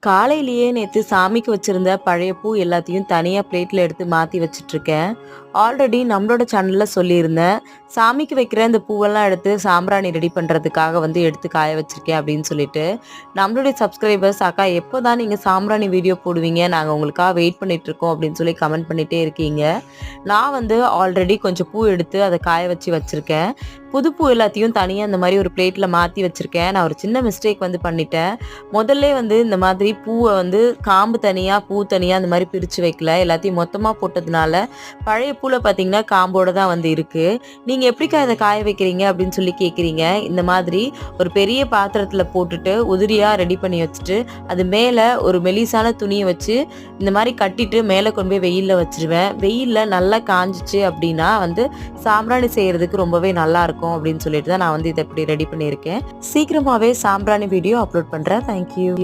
காலையிலேயே நேத்து சாமிக்கு வச்சிருந்த பழைய பூ எல்லாத்தையும் தனியா பிளேட்ல எடுத்து மாத்தி வச்சிட்டு இருக்கேன். ஆல்ரெடி நம்மளோட சேனல்ல சொல்லியிருந்தேன். சாமிக்கு வைக்கிற இந்த பூவெல்லாம் எடுத்து சாம்பிராணி ரெடி பண்றதுக்காக எடுத்து காய வச்சிருக்கேன் அப்படின்னு சொல்லிட்டு. நம்மளுடைய சப்ஸ்கிரைபர்ஸ் அக்கா எப்போதான் நீங்க சாம்பிராணி வீடியோ போடுவீங்க? நாங்க உங்களுக்காக வெயிட் பண்ணிட்டு இருக்கோம் அப்படின்னு சொல்லி கமெண்ட் பண்ணிட்டே இருக்கீங்க. நான் ஆல்ரெடி கொஞ்சம் பூ எடுத்து அதை காய வச்சிருக்கேன். புது பூ எல்லாத்தையும் தனியா இந்த மாதிரி ஒரு பிளேட்ல மாத்தி வச்சிருக்கேன். நான் ஒரு சின்ன மிஸ்டேக் பண்ணிட்டேன். முதல்ல இந்த மாதிரி பூவை காம்பு தனியா பூ தனியா அந்த மாதிரி பிரிச்சு வைக்கல. எல்லாத்தையும் மொத்தமா போட்டதுனால பழைய பூல பாத்தீங்கன்னா காம்போட தான் இருக்கு. நீங்க எப்படிக்கா இதை காய வைக்கிறீங்க அப்படின்னு சொல்லி கேக்குறீங்க. இந்த மாதிரி ஒரு பெரிய பாத்திரத்துல போட்டுட்டு உதிரியா ரெடி பண்ணி வச்சுட்டு அது மேல ஒரு மெலிசான துணியை வச்சு இந்த மாதிரி கட்டிட்டு மேல கொண்டு போய் வெயில்ல வச்சிருவேன். வெயில்ல நல்லா காஞ்சிச்சு அப்படின்னா சாம்பிராணி செய்யறதுக்கு ரொம்பவே நல்லா இருக்கும் அப்படின்னு சொல்லிட்டு தான் நான் இதை இப்படி ரெடி பண்ணியிருக்கேன். சீக்கிரமாவே சாம்பிராணி வீடியோ அப்லோட் பண்றேன். தேங்க்யூ.